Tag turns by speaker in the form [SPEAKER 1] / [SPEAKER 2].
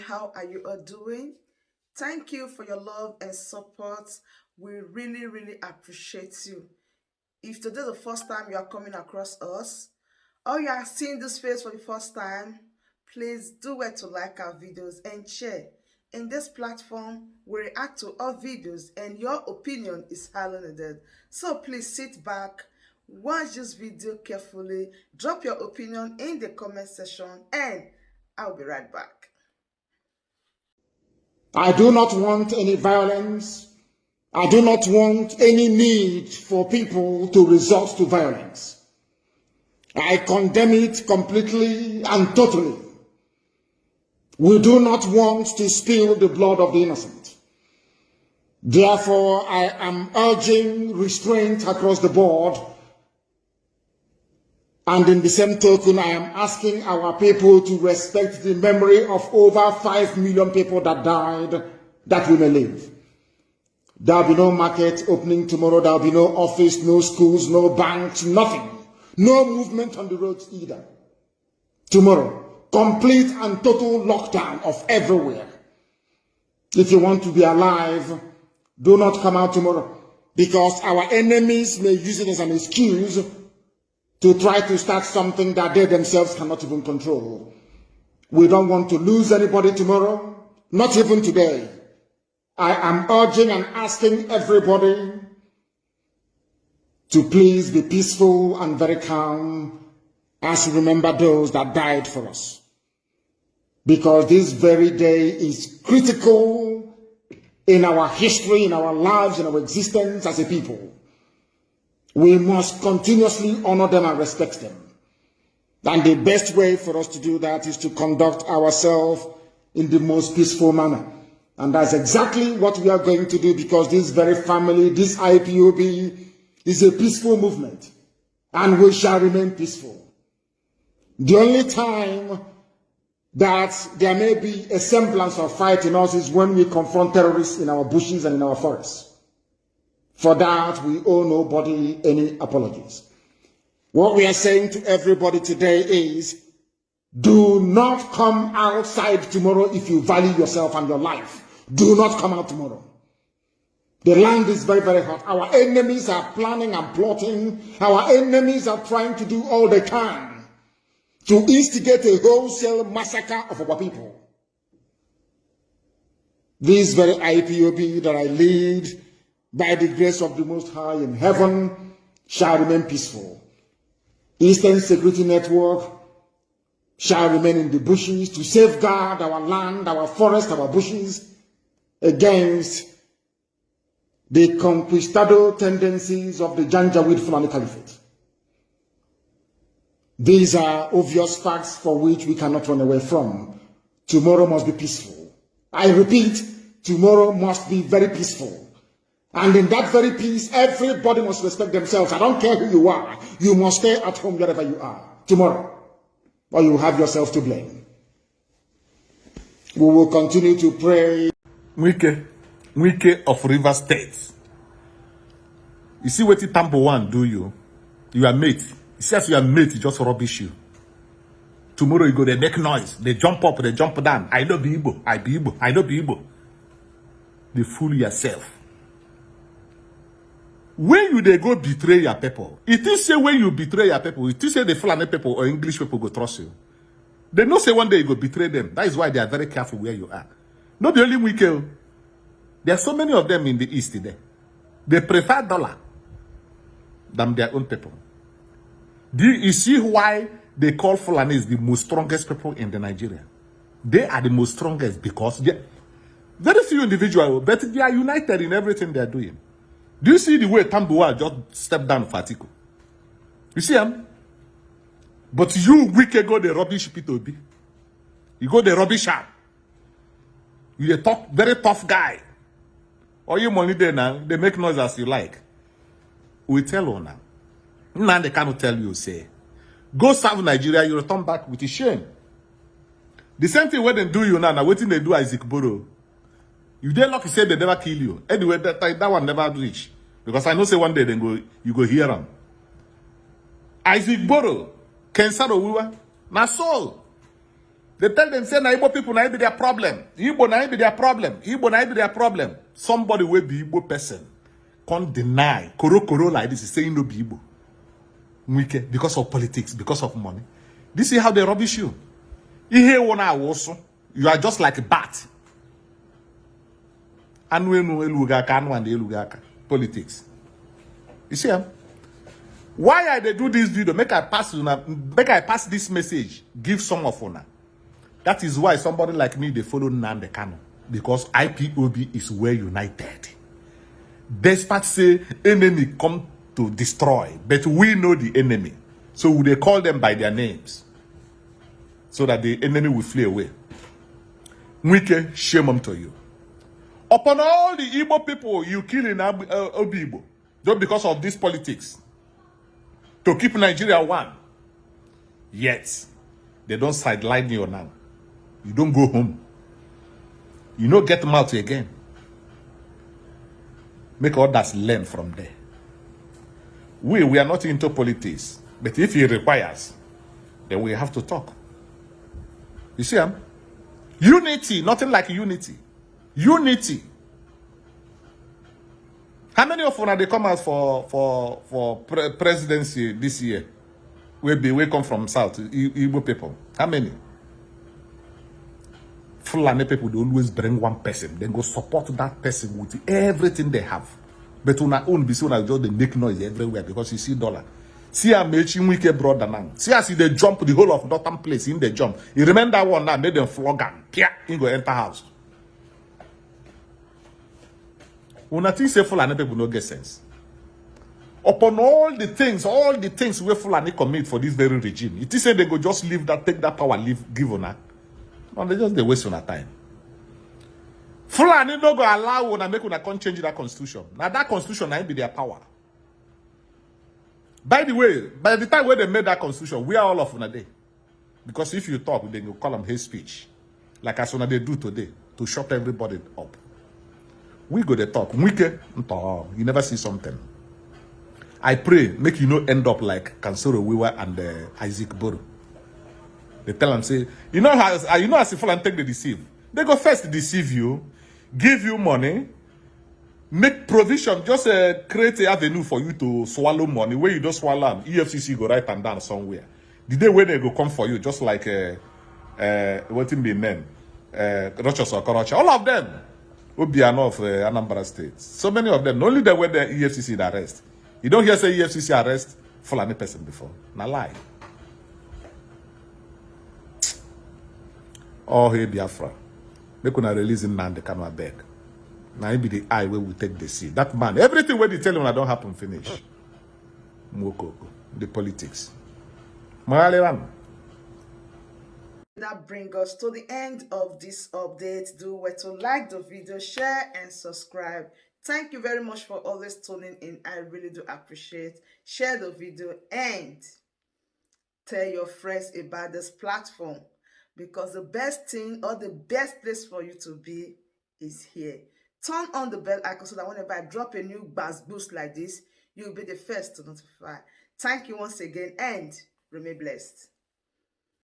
[SPEAKER 1] how are you all doing? Thank you for your love and support. We really appreciate you. If today is the first time you are coming across us, or you are seeing this face for the first time, please do well to like our videos and share. In this platform, we react to all videos and your opinion is highly needed. So please sit back, watch this video carefully, drop your opinion in the comment section, and I'll be right back.
[SPEAKER 2] I do not want any violence. I do not want any need for people to resort to violence. I condemn it completely and totally. We do not want to spill the blood of the innocent. Therefore, I am urging restraint across the board. And in the same token, I am asking our people to respect the memory of over 5 million people that died, that we may live. There will be no market opening tomorrow. There will be no office, no schools, no banks, nothing. No movement on the roads either. Tomorrow, complete and total lockdown of everywhere. If you want to be alive, do not come out tomorrow, because our enemies may use it as an excuse to try to start something that they themselves cannot even control. We don't want to lose anybody tomorrow, not even today. I am urging and asking everybody to please be peaceful and very calm as we remember those that died for us. Because this very day is critical in our history, in our lives, in our existence as a people. We must continuously honor them and respect them. And the best way for us to do that is to conduct ourselves in the most peaceful manner. And that's exactly what we are going to do, because this very family, this IPOB, is a peaceful movement. And we shall remain peaceful. The only time that there may be a semblance of fight in us is when we confront terrorists in our bushes and in our forests. For that, we owe nobody any apologies. What we are saying to everybody today is, do not come outside tomorrow if you value yourself and your life. Do not come out tomorrow. The land is very hot. Our enemies are planning and plotting. Our enemies are trying to do all they can to instigate a wholesale massacre of our people. This very IPOB that I lead, by the grace of the Most High in heaven, shall remain peaceful. Eastern Security Network shall remain in the bushes to safeguard our land, our forest, our bushes against the conquistador tendencies of the Janjaweed Fulani Caliphate. These are obvious facts for which we cannot run away from. Tomorrow must be peaceful. I repeat, tomorrow must be very peaceful. And in that very peace, everybody must respect themselves. I don't care who you are. You must stay at home wherever you are tomorrow, or you have yourself to blame. We will continue to pray.
[SPEAKER 3] Wike of River State. You see what the Tambo one do you? You are mate. He says you are mate, he just rubbish you. Tomorrow you go, they make noise. They jump up, they jump down. I know be Igbo. I be Igbo. I know be Igbo. They fool yourself. When you they go betray your people, it is say when you betray your people, it is say the Fulani people or English people go trust you. They know say one day you go betray them. That is why they are very careful where you are. Not the only Wike. There are so many of them in the East today. They prefer dollar than their own people. Do you see why they call Fulanis the most strongest people in the Nigeria? They are the most strongest because they very few individuals, but they are united in everything they are doing. Do you see the way Tambuwa just stepped down for Atiku? You see him? But you, Wike, go the rubbish P2B. You go the rubbish out. You a tough, very tough guy. All your money there now, they make noise as you like. We tell you now. Now they cannot tell you, say, go serve Nigeria, you return back with a shame. The same thing when they do you now waiting they do Isaac Boro. If they lucky say they never kill you. Anyway, that one never reach. Because I know say one day then go you go hear them. Isaac Boro, Kensaro Wiwa, na soul. They tell them, say, na Igbo people, na be their problem. Igbo na be their problem. Igbo na be their problem. Somebody will be Igbo person. Can't deny. Koro like this is saying no be Igbo. Wike, because of politics, because of money. This is how they rubbish you. You are just like a bat. Politics. You see them? Why I they do this video? Make I pass this message. Give some of honor. That is why somebody like me they follow Nnamdi Kanu, because IPOB is well united. Despite say enemy come to destroy, but we know the enemy, so they call them by their names, so that the enemy will flee away. Wike, shame unto you. Upon all the Igbo people you kill in Obi Igbo, just because of this politics, to keep Nigeria one. Yet, they don't sideline you now. You don't go home. You don't get them out again. Make others learn from there. We are not into politics. But if it requires, then we have to talk. You see, unity, nothing like unity. Unity. How many of you they come out for presidency this year? We come from South, Igbo people. How many? Fulani people, they always bring one person. They go support that person with everything they have. But on our own, just they make noise everywhere because you see dollar. See how much Wike brother now. See as they jump the whole of Northern Place in the jump. You remember that one now, made them flog and Pia, he go enter house. When I think say Fulani people no get sense. Upon all the things where Fulani commit for this very regime, it is said they go just leave that, take that power, give on that. No, they waste on our time. Fulani no go allow una make una can't change that constitution. Now that constitution ain't be their power. By the way, by the time when they made that constitution, we are all of una day. Because if you talk, then you call them hate speech. Like as una they do today, to shut everybody up. We go to talk. Wike, you never see something. I pray, make you not end up like Kansoro Wiwa and Isaac Boru. They tell them, say, you know as if Fulani take the deceive. They go first deceive you, give you money, make provision, just create an avenue for you to swallow money. Where you don't swallow them, EFCC go right and down somewhere. The day when they go come for you, just like what in the name, Rochas or Karachi, all of them will be enough Anambra State. So many of them, only the way the EFCC arrest. You don't hear say EFCC arrest Fulani person before. Now lie. Oh, hey, Biafra. They couldn't release him and they cannot beg. Now it be the eye where we take the seed. That man, everything where they tell him that don't happen, finish. Moko, the politics. That
[SPEAKER 1] brings us to the end of this update. Do where to like the video, share and subscribe. Thank you very much for always tuning in. I really do appreciate. Share the video and tell your friends about this platform, because the best thing or the best place for you to be is here. Turn on the bell icon so that whenever I drop a new boost like this, you'll be the first to notify. Thank you once again and remain blessed.